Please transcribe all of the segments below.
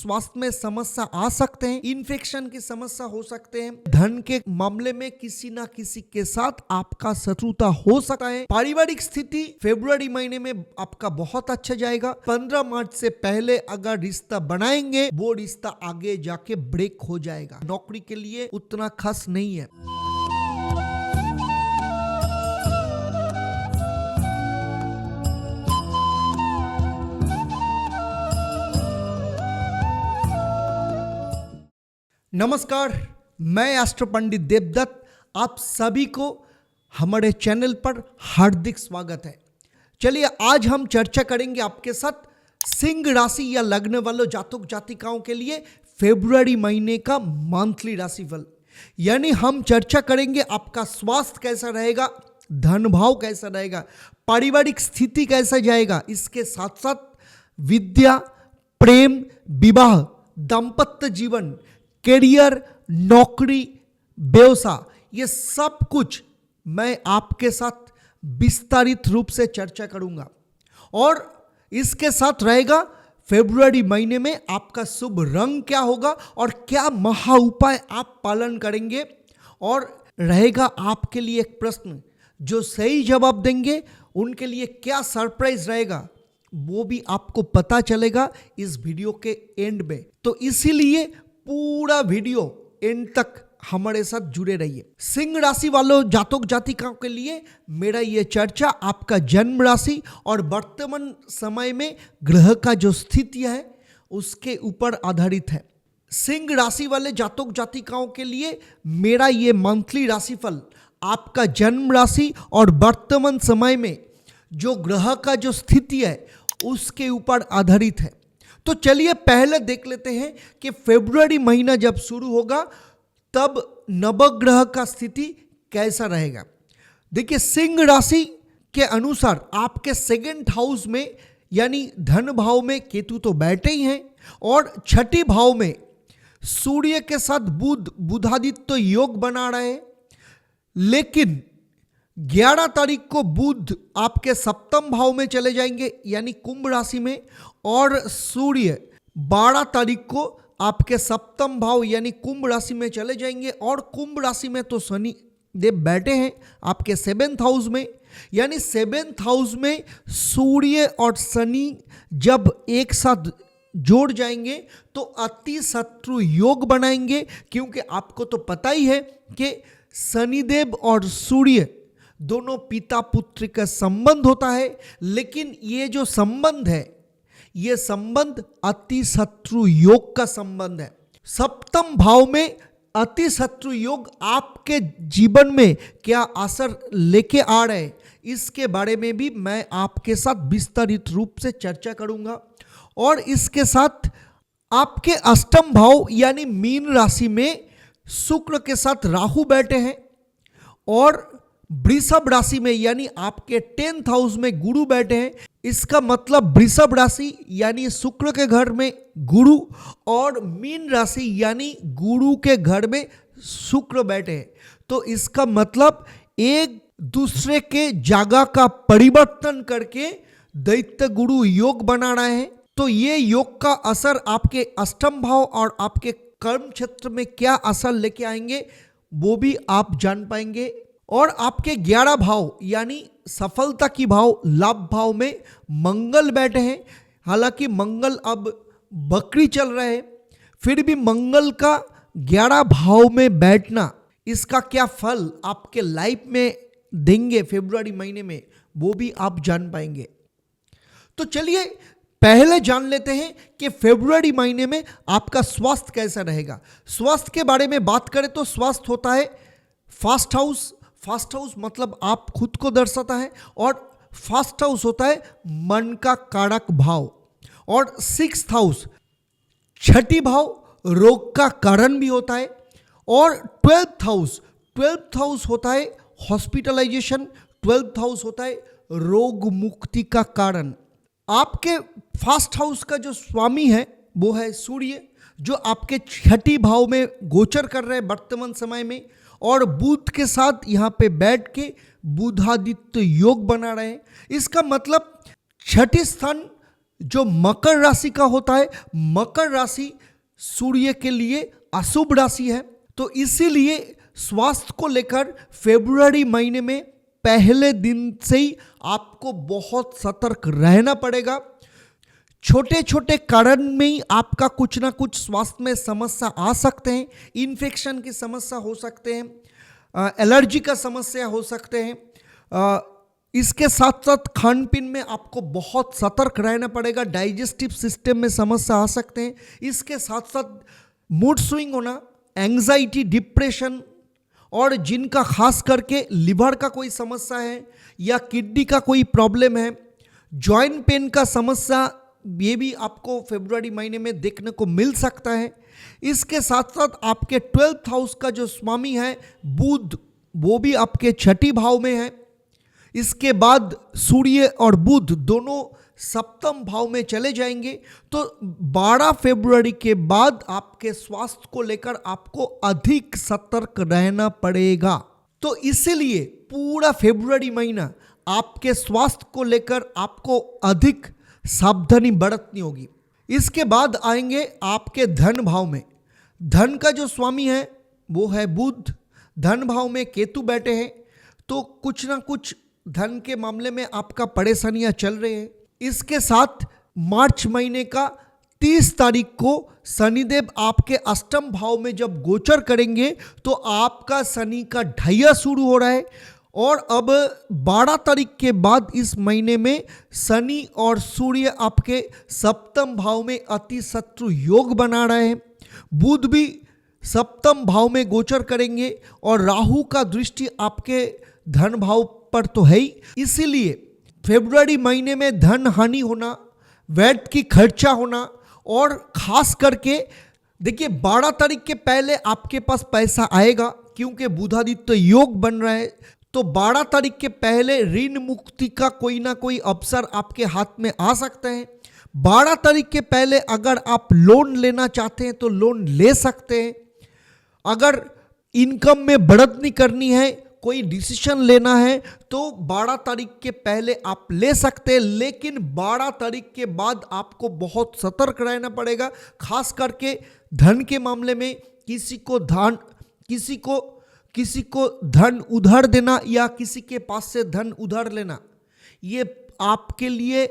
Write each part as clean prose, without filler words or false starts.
स्वास्थ्य में समस्या आ सकते हैं, इन्फेक्शन की समस्या हो सकते हैं, धन के मामले में किसी ना किसी के साथ आपका शत्रुता हो सकता है। पारिवारिक स्थिति फरवरी महीने में आपका बहुत अच्छा जाएगा। 15 मार्च से पहले अगर रिश्ता बनाएंगे वो रिश्ता आगे जाके ब्रेक हो जाएगा। नौकरी के लिए उतना खास नहीं है। नमस्कार, मैं एस्ट्रो पंडित देवदत्त, आप सभी को हमारे चैनल पर हार्दिक स्वागत है। चलिए आज हम चर्चा करेंगे आपके साथ सिंह राशि या लग्न वालों जातक जातिकाओं के लिए फरवरी महीने का मंथली राशिफल। यानी हम चर्चा करेंगे आपका स्वास्थ्य कैसा रहेगा, धन भाव कैसा रहेगा, पारिवारिक स्थिति कैसा जाएगा, इसके साथ साथ विद्या, प्रेम, विवाह, दाम्पत्य जीवन, करियर, नौकरी, व्यवसाय, ये सब कुछ मैं आपके साथ विस्तारित रूप से चर्चा करूंगा। और इसके साथ रहेगा फरवरी महीने में आपका शुभ रंग क्या होगा और क्या महा उपाय आप पालन करेंगे। और रहेगा आपके लिए एक प्रश्न, जो सही जवाब देंगे उनके लिए क्या सरप्राइज रहेगा वो भी आपको पता चलेगा इस वीडियो के एंड में। तो इसीलिए पूरा वीडियो एंड तक हमारे साथ जुड़े रहिए। सिंह राशि वालों जातक जातिकाओं के लिए मेरा ये चर्चा आपका जन्म राशि और वर्तमान समय में ग्रह का जो स्थिति है उसके ऊपर आधारित है। सिंह राशि वाले जातक जातिकाओं के लिए मेरा ये मंथली राशिफल आपका जन्म राशि और वर्तमान समय में जो ग्रह का जो स्थिति है उसके ऊपर आधारित है। तो चलिए पहले देख लेते हैं कि फरवरी महीना जब शुरू होगा तब नवग्रह का स्थिति कैसा रहेगा। देखिए, सिंह राशि के अनुसार आपके सेकंड हाउस में यानी धन भाव में केतु तो बैठे ही हैं और छठी भाव में सूर्य के साथ बुधादित्य योग बना रहे हैं। लेकिन 11 तारीख को बुध आपके सप्तम भाव में चले जाएंगे यानी कुंभ राशि में, और सूर्य 12 तारीख को आपके सप्तम भाव यानी कुंभ राशि में चले जाएंगे। और कुंभ राशि में तो शनि देव बैठे हैं आपके 7th हाउस में, यानी 7th हाउस में सूर्य और शनि जब एक साथ जोड़ जाएंगे तो अति शत्रु योग बनाएंगे। क्योंकि आपको तो पता ही है कि शनिदेव और सूर्य दोनों पिता पुत्र का संबंध होता है, लेकिन ये जो संबंध है ये संबंध अति शत्रु योग का संबंध है। सप्तम भाव में अति शत्रु योग आपके जीवन में क्या असर लेके आ रहे हैं इसके बारे में भी मैं आपके साथ विस्तारित रूप से चर्चा करूंगा। और इसके साथ आपके अष्टम भाव यानी मीन राशि में शुक्र के साथ राहु बैठे हैं और वृषभ राशि में यानी आपके 10th हाउस में गुरु बैठे हैं। इसका मतलब वृषभ राशि यानी शुक्र के घर में गुरु और मीन राशि यानी गुरु के घर में शुक्र बैठे हैं। तो इसका मतलब एक दूसरे के जगह का परिवर्तन करके दैत्य गुरु योग बना रहे हैं। तो ये योग का असर आपके अष्टम भाव और आपके कर्म क्षेत्र में क्या असर लेके आएंगे वो भी आप जान पाएंगे। और आपके 11 भाव यानी सफलता की भाव लाभ भाव में मंगल बैठे हैं। हालांकि मंगल अब बकरी चल रहे हैं, फिर भी मंगल का 11 भाव में बैठना इसका क्या फल आपके लाइफ में देंगे फरवरी महीने में वो भी आप जान पाएंगे। तो चलिए पहले जान लेते हैं कि फरवरी महीने में आपका स्वास्थ्य कैसा रहेगा। स्वास्थ्य के बारे में बात करें तो स्वास्थ्य होता है फर्स्ट हाउस। फर्स्ट हाउस मतलब आप खुद को दर्शाता है और फर्स्ट हाउस होता है मन का कारक भाव। और 6th हाउस छठी भाव रोग का कारण भी होता है। और 12th हाउस होता है हॉस्पिटलाइजेशन। 12th हाउस होता है रोग मुक्ति का कारण। आपके फर्स्ट हाउस का जो स्वामी है वो है सूर्य, जो आपके छठी भाव में गोचर कर रहे हैं वर्तमान समय में, और बुध के साथ यहाँ पे बैठ के बुधादित्य योग बना रहे हैं। इसका मतलब छठी स्थान जो मकर राशि का होता है, मकर राशि सूर्य के लिए अशुभ राशि है। तो इसीलिए स्वास्थ्य को लेकर फरवरी महीने में पहले दिन से ही आपको बहुत सतर्क रहना पड़ेगा। छोटे छोटे कारण में ही आपका कुछ ना कुछ स्वास्थ्य में समस्या आ सकते हैं। इन्फेक्शन की समस्या हो सकते हैं, एलर्जी का समस्या हो सकते हैं। इसके साथ साथ खान पीन में आपको बहुत सतर्क रहना पड़ेगा। डाइजेस्टिव सिस्टम में समस्या आ सकते हैं। इसके साथ साथ मूड स्विंग होना, एंग्जाइटी, डिप्रेशन, और जिनका खास करके लिवर का कोई समस्या है या किडनी का कोई प्रॉब्लम है, जॉइंट पेन का समस्या, ये भी आपको फरवरी महीने में देखने को मिल सकता है। इसके साथ साथ आपके 12th हाउस का जो स्वामी है बुध, वो भी आपके छठी भाव में है। इसके बाद सूर्य और बुध दोनों सप्तम भाव में चले जाएंगे। तो 12 फरवरी के बाद आपके स्वास्थ्य को लेकर आपको अधिक सतर्क रहना पड़ेगा। तो इसीलिए पूरा फरवरी महीना आपके स्वास्थ्य को लेकर आपको अधिक सावधानी बरतनी होगी। इसके बाद आएंगे आपके धन भाव में। धन का जो स्वामी है वो है बुध, धन भाव में केतु बैठे हैं। तो कुछ ना कुछ धन के मामले में आपका परेशानियां चल रही हैं। इसके साथ मार्च महीने का 30 तारीख को शनिदेव आपके अष्टम भाव में जब गोचर करेंगे तो आपका शनि का ढैया शुरू हो रहा है। और अब 12 तारीख के बाद इस महीने में शनि और सूर्य आपके सप्तम भाव में अति शत्रु योग बना रहे हैं। बुध भी सप्तम भाव में गोचर करेंगे और राहु का दृष्टि आपके धन भाव पर तो है ही। इसीलिए फरवरी महीने में धन हानि होना, वैट की खर्चा होना, और खास करके देखिए 12 तारीख के पहले आपके पास पैसा आएगा क्योंकि बुधादित्य योग बन रहा है। तो 12 तारीख के पहले ऋण मुक्ति का कोई ना कोई अवसर आपके हाथ में आ सकता है। 12 तारीख के पहले अगर आप लोन लेना चाहते हैं तो लोन ले सकते हैं। अगर इनकम में बढ़ोतरी करनी है, कोई डिसीजन लेना है, तो 12 तारीख के पहले आप ले सकते हैं। लेकिन 12 तारीख के बाद आपको बहुत सतर्क रहना पड़ेगा। खास करके धन के मामले में किसी को धन उधार देना या किसी के पास से धन उधार लेना, ये आपके लिए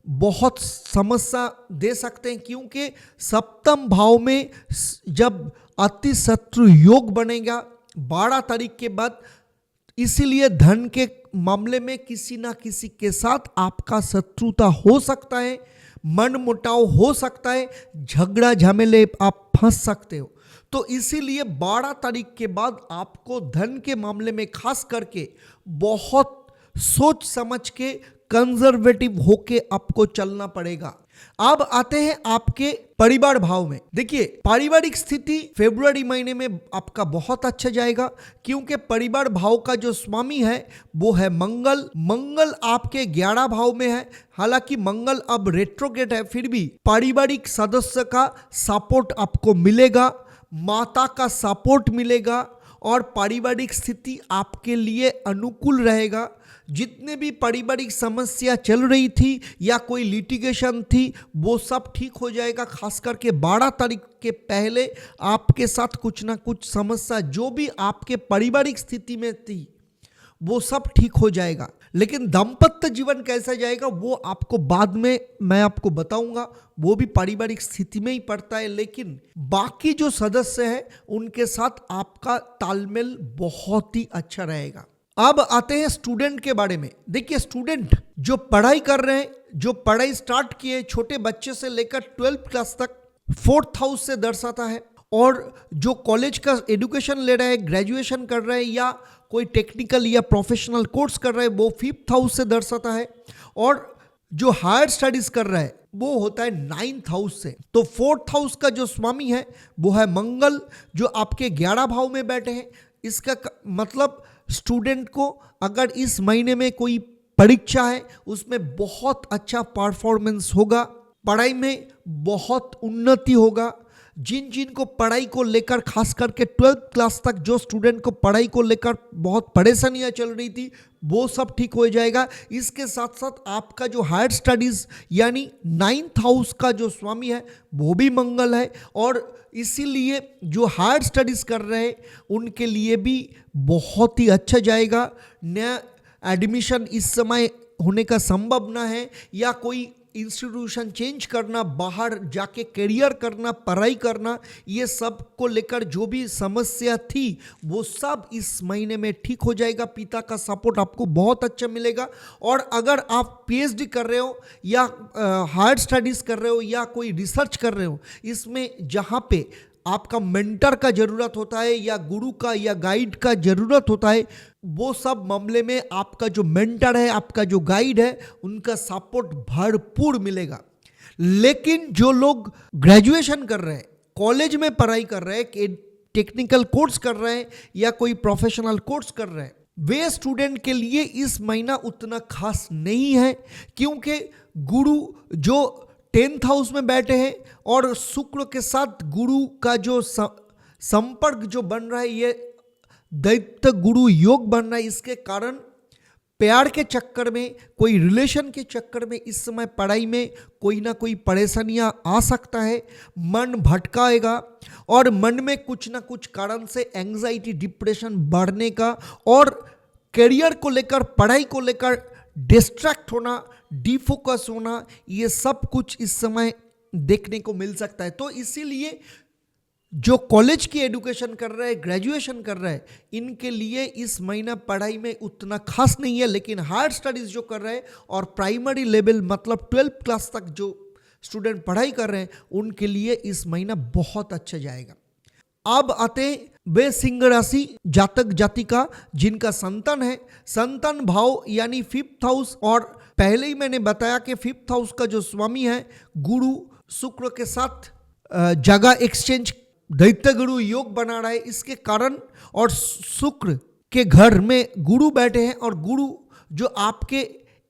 बहुत समस्या दे सकते हैं। क्योंकि सप्तम भाव में जब अति शत्रु योग बनेगा 12 तारीख के बाद, इसीलिए धन के मामले में किसी ना किसी के साथ आपका शत्रुता हो सकता है, मन मुटाव हो सकता है, झगड़ा झमेले आप फंस सकते हो। तो इसीलिए 12 तारीख के बाद आपको धन के मामले में खास करके बहुत सोच समझ के कंजर्वेटिव होके आपको चलना पड़ेगा। अब आते हैं आपके परिवार भाव में। देखिए पारिवारिक स्थिति फरवरी महीने में आपका बहुत अच्छा जाएगा क्योंकि परिवार भाव का जो स्वामी है वो है मंगल। मंगल आपके 11 भाव में है। हालांकि मंगल अब रेट्रोग्रेड है, फिर भी पारिवारिक सदस्य का सपोर्ट आपको मिलेगा, माता का सपोर्ट मिलेगा और पारिवारिक स्थिति आपके लिए अनुकूल रहेगा। जितने भी पारिवारिक समस्या चल रही थी या कोई लिटिगेशन थी वो सब ठीक हो जाएगा। खास करके 12 तारीख के पहले आपके साथ कुछ ना कुछ समस्या जो भी आपके पारिवारिक स्थिति में थी वो सब ठीक हो जाएगा। लेकिन दाम्पत्य जीवन कैसा जाएगा वो आपको बाद में मैं आपको बताऊंगा, वो भी पारिवारिक स्थिति में ही पड़ता है। लेकिन बाकी जो सदस्य हैं उनके साथ आपका तालमेल बहुत ही अच्छा रहेगा। अब आते हैं स्टूडेंट के बारे में। देखिए स्टूडेंट जो पढ़ाई कर रहे हैं, जो पढ़ाई स्टार्ट किए, छोटे बच्चे से लेकर 12th क्लास तक 4th हाउस से दर्शाता है। और जो कॉलेज का एजुकेशन ले रहा है, ग्रेजुएशन कर रहा है या कोई टेक्निकल या प्रोफेशनल कोर्स कर रहा है वो 5th हाउस से दर्शाता है। और जो हायर स्टडीज कर रहा है वो होता है 9th हाउस से। तो 4th हाउस का जो स्वामी है वो है मंगल, जो आपके 11 भाव में बैठे हैं। इसका मतलब स्टूडेंट को अगर इस महीने में कोई परीक्षा है उसमें बहुत अच्छा परफॉर्मेंस होगा, पढ़ाई में बहुत उन्नति होगा। जिन जिन को पढ़ाई को लेकर, खास करके 12th क्लास तक जो स्टूडेंट को पढ़ाई को लेकर बहुत परेशानियां चल रही थी, वो सब ठीक हो जाएगा। इसके साथ साथ आपका जो हायर स्टडीज यानी 9th हाउस का जो स्वामी है वो भी मंगल है, और इसीलिए जो हायर स्टडीज कर रहे हैं उनके लिए भी बहुत ही अच्छा जाएगा। नया एडमिशन इस समय होने का संभव ना है, या कोई इंस्टीट्यूशन चेंज करना, बाहर जाके करियर करना, पढ़ाई करना, ये सब को लेकर जो भी समस्या थी वो सब इस महीने में ठीक हो जाएगा। पिता का सपोर्ट आपको बहुत अच्छा मिलेगा। और अगर आप पीएचडी कर रहे हो या हायर स्टडीज कर रहे हो या कोई रिसर्च कर रहे हो, इसमें जहाँ पे आपका मेंटर का ज़रूरत होता है या गुरु का या गाइड का ज़रूरत होता है, वो सब मामले में आपका जो मेंटर है, आपका जो गाइड है, उनका सपोर्ट भरपूर मिलेगा। लेकिन जो लोग ग्रेजुएशन कर रहे हैं, कॉलेज में पढ़ाई कर रहे हैं, टेक्निकल कोर्स कर रहे हैं या कोई प्रोफेशनल कोर्स कर रहे हैं, वे स्टूडेंट के लिए इस महीना उतना खास नहीं है, क्योंकि गुरु जो 10th हाउस में बैठे हैं और शुक्र के साथ गुरु का जो संपर्क जो बन रहा है, ये दैत्य गुरु योग बन रहा है। इसके कारण प्यार के चक्कर में, कोई रिलेशन के चक्कर में इस समय पढ़ाई में कोई ना कोई परेशानियां आ सकता है, मन भटकाएगा और मन में कुछ ना कुछ कारण से एंग्जाइटी, डिप्रेशन बढ़ने का और करियर को लेकर, पढ़ाई को लेकर डिस्ट्रैक्ट होना, डिफोकस होना, ये सब कुछ इस समय देखने को मिल सकता है। तो इसीलिए जो कॉलेज की एजुकेशन कर रहे हैं, ग्रेजुएशन कर रहे हैं, इनके लिए इस महीना पढ़ाई में उतना खास नहीं है। लेकिन हायर स्टडीज जो कर रहे हैं और प्राइमरी लेवल मतलब 12th क्लास तक जो स्टूडेंट पढ़ाई कर रहे हैं, उनके लिए इस महीना बहुत अच्छा जाएगा। अब आते वे सिंह राशि जातक जातिका जिनका संतान है, संतान भाव यानी 5th हाउस, और पहले ही मैंने बताया कि 5th हाउस का जो स्वामी है गुरु शुक्र के साथ जगह एक्सचेंज दैत्य गुरु योग बना रहा है। इसके कारण और शुक्र के घर में गुरु बैठे हैं और गुरु जो आपके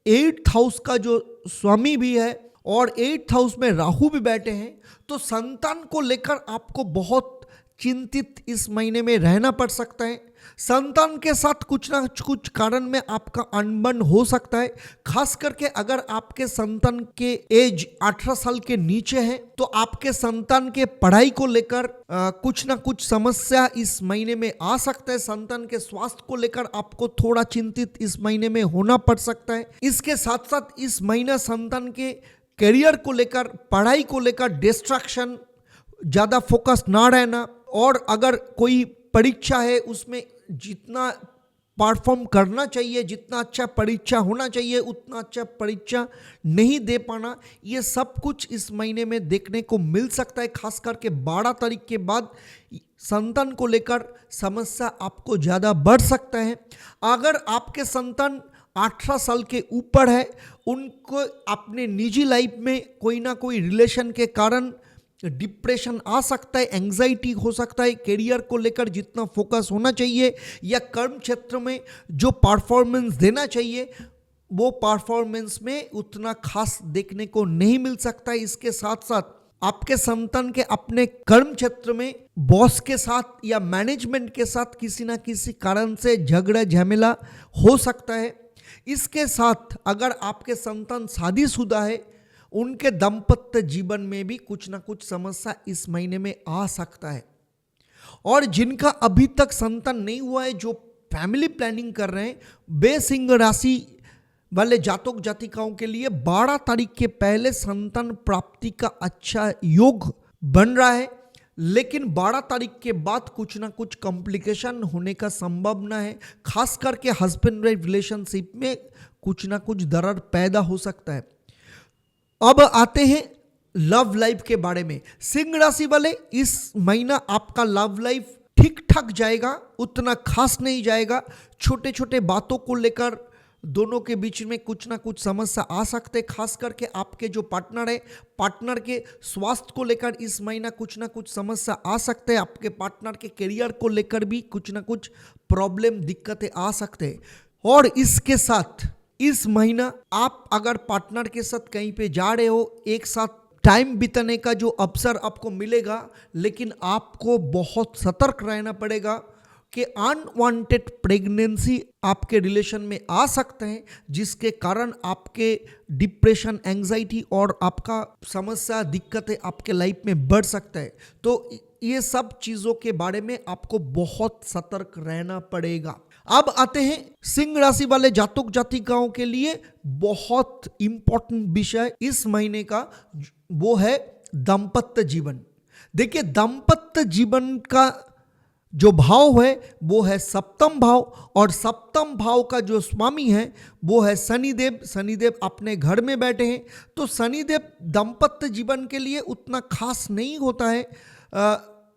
8th हाउस का जो स्वामी भी है और 8th हाउस में राहु भी बैठे हैं, तो संतान को लेकर आपको बहुत चिंतित इस महीने में रहना पड़ सकता है। संतान के साथ कुछ ना कुछ कारण में आपका अनबन हो सकता है। खास करके अगर आपके संतान के एज 18 साल के नीचे है, तो आपके संतान के पढ़ाई को लेकर कुछ ना कुछ समस्या इस महीने में आ सकता है। संतान के स्वास्थ्य को लेकर आपको थोड़ा चिंतित इस महीने में होना पड़ सकता है। इसके साथ साथ इस महीना संतान के करियर को लेकर, पढ़ाई को लेकर डिस्ट्रैक्शन, ज़्यादा फोकस ना रहना, और अगर कोई परीक्षा है उसमें जितना परफॉर्म करना चाहिए, जितना अच्छा परीक्षा होना चाहिए, उतना अच्छा परीक्षा नहीं दे पाना, ये सब कुछ इस महीने में देखने को मिल सकता है। खास करके 12 तारीख के बाद संतान को लेकर समस्या आपको ज़्यादा बढ़ सकता है। अगर आपके संतान 18 साल के ऊपर है, उनको अपने निजी लाइफ में कोई ना कोई रिलेशन के कारण डिप्रेशन आ सकता है, एंग्जाइटी हो सकता है, करियर को लेकर जितना फोकस होना चाहिए या कर्म क्षेत्र में जो परफॉर्मेंस देना चाहिए, वो परफॉर्मेंस में उतना खास देखने को नहीं मिल सकता है। इसके साथ साथ आपके संतान के अपने कर्म क्षेत्र में बॉस के साथ या मैनेजमेंट के साथ किसी ना किसी कारण से झगड़ा झमेला हो सकता है। इसके साथ अगर आपके संतान शादीशुदा है, उनके दाम्पत्य जीवन में भी कुछ ना कुछ समस्या इस महीने में आ सकता है। और जिनका अभी तक संतान नहीं हुआ है, जो फैमिली प्लानिंग कर रहे हैं, वे सिंह राशि वाले जातक जातिकाओं के लिए 12 तारीख के पहले संतान प्राप्ति का अच्छा योग बन रहा है। लेकिन 12 तारीख के बाद कुछ ना कुछ कॉम्प्लिकेशन होने का संभावना है। खास करके हस्बैंड वाइफ रिलेशनशिप में कुछ ना कुछ दरार पैदा हो सकता है। अब आते हैं लव लाइफ के बारे में। सिंह राशि वाले, इस महीना आपका लव लाइफ ठीक ठाक जाएगा, उतना खास नहीं जाएगा। छोटे छोटे बातों को लेकर दोनों के बीच में कुछ ना कुछ समस्या आ सकते हैं। खास करके आपके जो पार्टनर है, पार्टनर के स्वास्थ्य को लेकर इस महीना कुछ ना कुछ समस्या आ सकते हैं। आपके पार्टनर के करियर को लेकर भी कुछ ना कुछ प्रॉब्लम, दिक्कतें आ सकते हैं। और इसके साथ इस महीना आप अगर पार्टनर के साथ कहीं पे जा रहे हो, एक साथ टाइम बिताने का जो अवसर आपको मिलेगा, लेकिन आपको बहुत सतर्क रहना पड़ेगा कि अनवांटेड प्रेगनेंसी आपके रिलेशन में आ सकते हैं, जिसके कारण आपके डिप्रेशन, एंजाइटी और आपका समस्या, दिक्कतें आपके लाइफ में बढ़ सकता है। तो ये सब चीज़ों के बारे में आपको बहुत सतर्क रहना पड़ेगा। अब आते हैं सिंह राशि वाले जातक जातिकाओं के लिए बहुत इंपॉर्टेंट विषय इस महीने का, वो है दाम्पत्य जीवन। देखिए, दाम्पत्य जीवन का जो भाव है वो है सप्तम भाव, और सप्तम भाव का जो स्वामी है वो है शनिदेव। शनिदेव अपने घर में बैठे हैं, तो शनिदेव दाम्पत्य जीवन के लिए उतना खास नहीं होता है।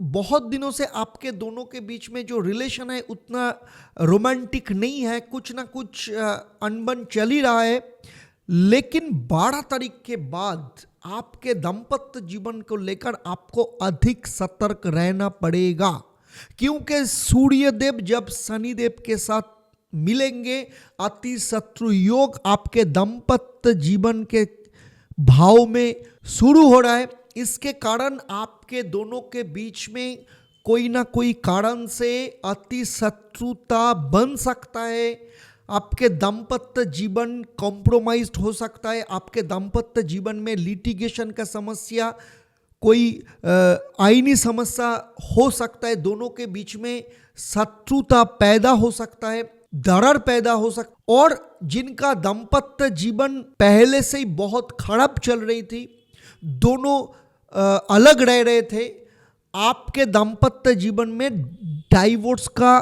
बहुत दिनों से आपके दोनों के बीच में जो रिलेशन है उतना रोमांटिक नहीं है, कुछ ना कुछ अनबन चल ही रहा है। लेकिन 12 तारीख के बाद आपके दाम्पत्य जीवन को लेकर आपको अधिक सतर्क रहना पड़ेगा, क्योंकि सूर्यदेव जब शनिदेव के साथ मिलेंगे, अति शत्रु योग आपके दाम्पत्य जीवन के भाव में शुरू हो रहा है। इसके कारण आपके दोनों के बीच में कोई ना कोई कारण से अति शत्रुता बन सकता है। आपके दाम्पत्य जीवन कॉम्प्रोमाइज्ड हो सकता है। आपके दाम्पत्य जीवन में लिटिगेशन का समस्या, कोई आईनी समस्या हो सकता है। दोनों के बीच में शत्रुता पैदा हो सकता है, दरार पैदा हो सकता। और जिनका दाम्पत्य जीवन पहले से ही बहुत खराब चल रही थी, दोनों अलग रह रहे थे, आपके दाम्पत्य जीवन में डाइवोर्स का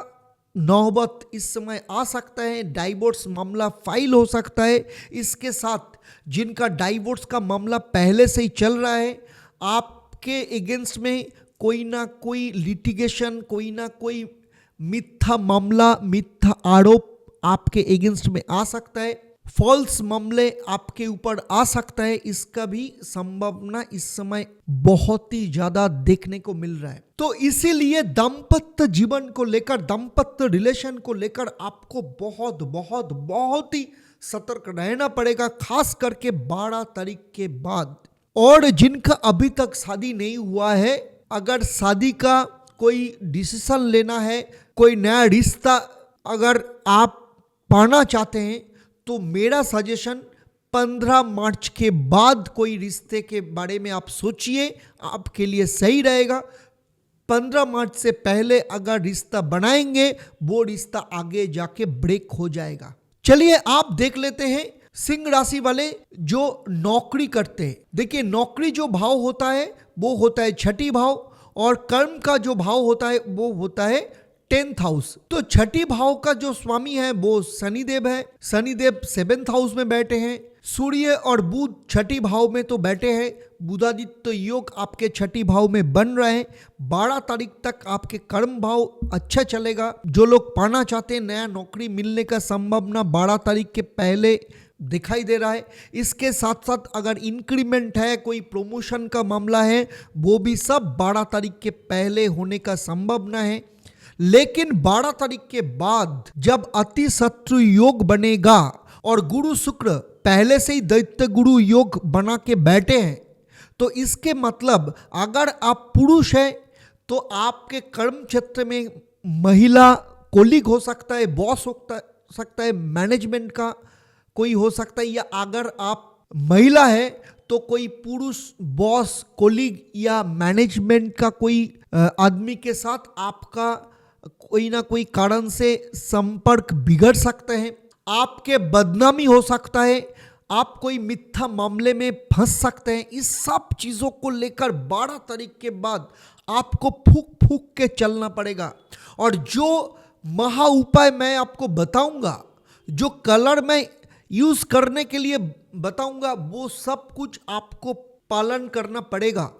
नौबत इस समय आ सकता है। डाइवोर्स मामला फाइल हो सकता है। इसके साथ जिनका डाइवोर्स का मामला पहले से ही चल रहा है, आपके अगेंस्ट में कोई ना कोई लिटिगेशन, कोई ना कोई मिथ्या मामला, मिथ्या आरोप आपके अगेंस्ट में आ सकता है। फॉल्स मामले आपके ऊपर आ सकता है। इसका भी संभावना इस समय बहुत ही ज्यादा देखने को मिल रहा है। तो इसीलिए दाम्पत्य जीवन को लेकर, दाम्पत्य रिलेशन को लेकर आपको बहुत बहुत बहुत ही सतर्क रहना पड़ेगा, खास करके 12 तारीख के बाद। और जिनका अभी तक शादी नहीं हुआ है, अगर शादी का कोई डिसीजन लेना है, कोई नया रिश्ता अगर आप पाना चाहते हैं, तो मेरा सजेशन 15 मार्च के बाद कोई रिश्ते के बारे में आप सोचिए, आपके लिए सही रहेगा। 15 मार्च से पहले अगर रिश्ता बनाएंगे, वो रिश्ता आगे जाके ब्रेक हो जाएगा। चलिए आप देख लेते हैं सिंह राशि वाले जो नौकरी करते हैं। देखिए, नौकरी जो भाव होता है वो होता है छठी भाव, और कर्म का जो भाव होता है वो होता है 10th हाउस। तो छठी भाव का जो स्वामी है वो शनिदेव है। शनिदेव 7th हाउस में बैठे हैं। सूर्य और बुध छठी भाव में तो बैठे हैं। बुधादित्य योग आपके छठी भाव में बन रहे हैं। 12 तारीख तक आपके कर्म भाव अच्छा चलेगा। जो लोग पाना चाहते हैं, नया नौकरी मिलने का संभावना 12 तारीख के पहले दिखाई दे रहा है। इसके साथ साथ अगर इंक्रीमेंट है, कोई प्रमोशन का मामला है, वो भी सब 12 तारीख के पहले होने का संभावना है। लेकिन 12 तारीख के बाद जब अति शत्रु योग बनेगा और गुरु शुक्र पहले से ही दैत्य गुरु योग बना के बैठे हैं, तो इसके मतलब अगर आप पुरुष हैं तो आपके कर्म क्षेत्र में महिला कोलिग हो सकता है, बॉस हो सकता है, मैनेजमेंट का कोई हो सकता है, या अगर आप महिला है तो कोई पुरुष बॉस, कोलिग या मैनेजमेंट का कोई आदमी के साथ आपका कोई ना कोई कारण से संपर्क बिगड़ सकते हैं। आपके बदनामी हो सकता है, आप कोई मिथ्या मामले में फंस सकते हैं। इस सब चीज़ों को लेकर 12 तारीख के बाद आपको फूक फूक के चलना पड़ेगा। और जो महा उपाय मैं आपको बताऊंगा, जो कलर मैं यूज़ करने के लिए बताऊंगा, वो सब कुछ आपको पालन करना पड़ेगा,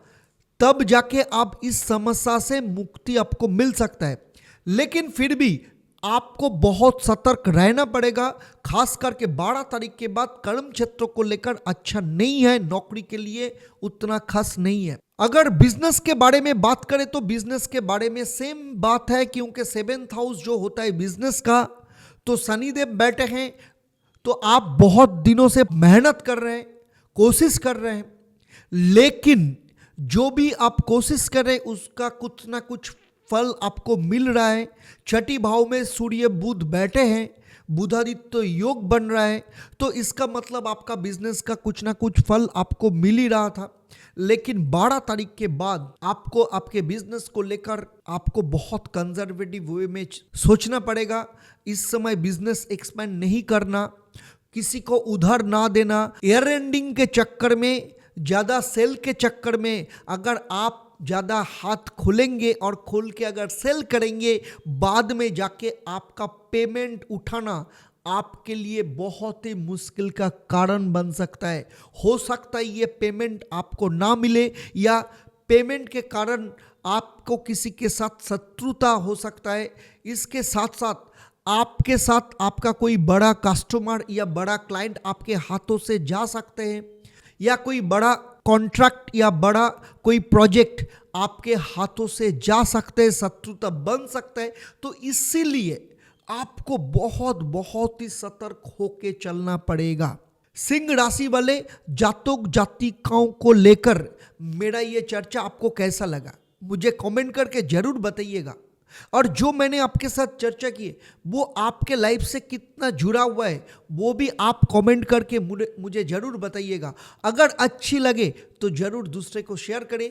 तब जाके आप इस समस्या से मुक्ति आपको मिल सकता है। लेकिन फिर भी आपको बहुत सतर्क रहना पड़ेगा, खास करके 12 तारीख के बाद कर्म क्षेत्र को लेकर अच्छा नहीं है, नौकरी के लिए उतना खास नहीं है। अगर बिजनेस के बारे में बात करें तो बिजनेस के बारे में सेम बात है, क्योंकि 7th हाउस जो होता है बिजनेस का, तो शनिदेव बैठे हैं। तो आप बहुत दिनों से मेहनत कर रहे हैं, कोशिश कर रहे हैं, लेकिन जो भी आप कोशिश करें उसका कुछ ना कुछ फल आपको मिल रहा है। छठी भाव में सूर्य बुध बैठे हैं, बुधादित्य योग बन रहा है, तो इसका मतलब आपका बिजनेस का कुछ ना कुछ फल आपको मिल ही रहा था। लेकिन 12 तारीख के बाद आपको आपके बिजनेस को लेकर आपको बहुत कंजर्वेटिव वे में सोचना पड़ेगा। इस समय बिजनेस एक्सपेंड नहीं करना, किसी को उधार ना देना, ईयर एंडिंग के चक्कर में, ज़्यादा सेल के चक्कर में अगर आप ज़्यादा हाथ खोलेंगे और खोल के अगर सेल करेंगे, बाद में जाके आपका पेमेंट उठाना आपके लिए बहुत ही मुश्किल का कारण बन सकता है। हो सकता है ये पेमेंट आपको ना मिले, या पेमेंट के कारण आपको किसी के साथ शत्रुता हो सकता है। इसके साथ साथ आपके साथ आपका कोई बड़ा कस्टमर या बड़ा क्लाइंट आपके हाथों से जा सकते हैं, या कोई बड़ा कॉन्ट्रैक्ट या बड़ा कोई प्रोजेक्ट आपके हाथों से जा सकते हैं, शत्रुता बन सकता है। तो इसीलिए आपको बहुत ही सतर्क होके चलना पड़ेगा। सिंह राशि वाले जातक जातिकाओं को लेकर मेरा ये चर्चा आपको कैसा लगा, मुझे कमेंट करके जरूर बताइएगा। और जो मैंने आपके साथ चर्चा की वो आपके लाइफ से कितना जुड़ा हुआ है वो भी आप कमेंट करके मुझे ज़रूर बताइएगा। अगर अच्छी लगे तो ज़रूर दूसरे को शेयर करें।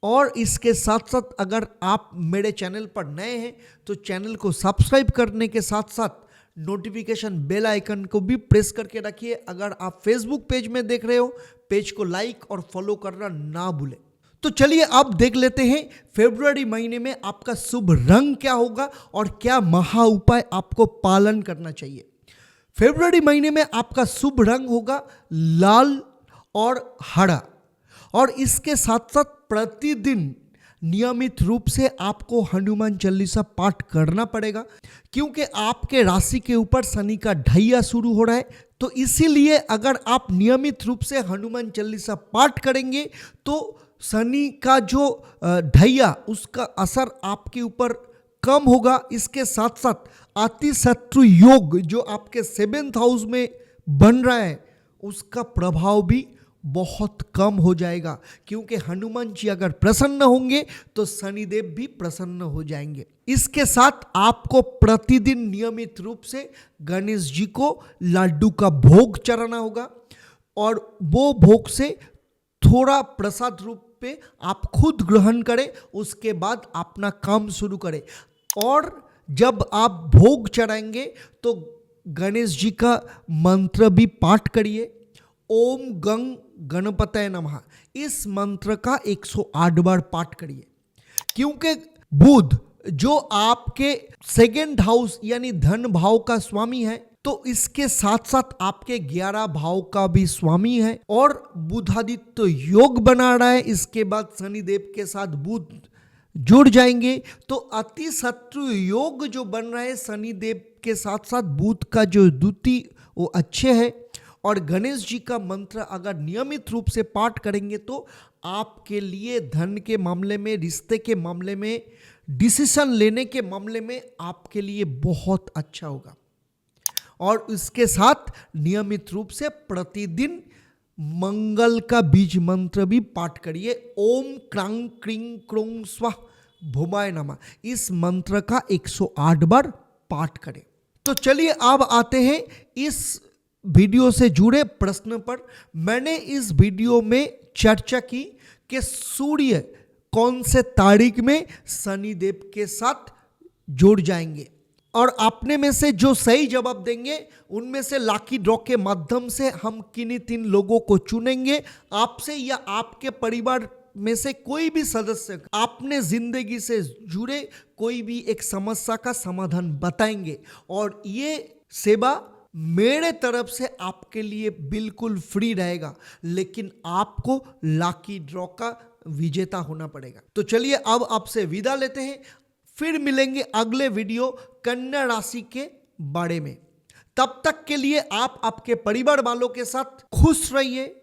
और इसके साथ साथ अगर आप मेरे चैनल पर नए हैं तो चैनल को सब्सक्राइब करने के साथ साथ नोटिफिकेशन बेल आइकन को भी प्रेस करके रखिए। अगर आप फेसबुक पेज में देख रहे हो, पेज को लाइक और फॉलो करना ना भूलें। तो चलिए अब देख लेते हैं फरवरी महीने में आपका शुभ रंग क्या होगा और क्या महा उपाय आपको पालन करना चाहिए। फरवरी महीने में आपका शुभ रंग होगा लाल और हरा। और इसके साथ साथ प्रतिदिन नियमित रूप से आपको हनुमान चालीसा पाठ करना पड़ेगा, क्योंकि आपके राशि के ऊपर शनि का ढैया शुरू हो रहा है। तो इसीलिए अगर आप नियमित रूप से हनुमान चालीसा पाठ करेंगे तो शनि का जो ढैया उसका असर आपके ऊपर कम होगा। इसके साथ साथ अतिशत्रु योग जो आपके 7th हाउस में बन रहा है उसका प्रभाव भी बहुत कम हो जाएगा, क्योंकि हनुमान जी अगर प्रसन्न होंगे तो शनिदेव भी प्रसन्न हो जाएंगे। इसके साथ आपको प्रतिदिन नियमित रूप से गणेश जी को लड्डू का भोग चढ़ाना होगा, और वो भोग से थोड़ा प्रसाद रूप पे आप खुद ग्रहण करें, उसके बाद अपना काम शुरू करें। और जब आप भोग चढ़ाएंगे तो गणेश जी का मंत्र भी पाठ करिए, ओम गंग गणपतये नमः। इस मंत्र का 108 बार पाठ करिए, क्योंकि बुध जो आपके 2nd हाउस यानी धन भाव का स्वामी है, तो इसके साथ साथ आपके 11 भाव का भी स्वामी है और बुधादित्य योग बना रहा है। इसके बाद शनिदेव के साथ बुध जुड़ जाएंगे, तो अतिशत्रु योग जो बन रहा है शनिदेव के साथ साथ बुध का जो दूती वो अच्छे है। और गणेश जी का मंत्र अगर नियमित रूप से पाठ करेंगे तो आपके लिए धन के मामले में, रिश्ते के मामले में, डिसीजन लेने के मामले में आपके लिए बहुत अच्छा होगा। और इसके साथ नियमित रूप से प्रतिदिन मंगल का बीज मंत्र भी पाठ करिए, ओम क्रांग क्रिंग क्रोंग स्वाह भूमाय नमः। इस मंत्र का 108 बार पाठ करें। तो चलिए अब आते हैं इस वीडियो से जुड़े प्रश्न पर। मैंने इस वीडियो में चर्चा की कि सूर्य कौन से तारीख में शनिदेव के साथ जुड़ जाएंगे, और आपने में से जो सही जवाब देंगे उनमें से लाकी ड्रॉ के माध्यम से हम किन्हीं 3 लोगों को चुनेंगे। आपसे या आपके परिवार में से कोई भी सदस्य आपने जिंदगी से जुड़े कोई भी एक समस्या का समाधान बताएंगे, और ये सेवा मेरे तरफ से आपके लिए बिल्कुल फ्री रहेगा, लेकिन आपको लाकी ड्रॉ का विजेता होना पड़ेगा। तो चलिए अब आपसे विदा लेते हैं, फिर मिलेंगे अगले वीडियो कन्या राशि के बारे में। तब तक के लिए आप आपके परिवार वालों के साथ खुश रहिए,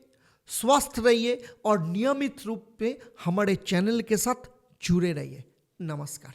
स्वस्थ रहिए और नियमित रूप से हमारे चैनल के साथ जुड़े रहिए। नमस्कार।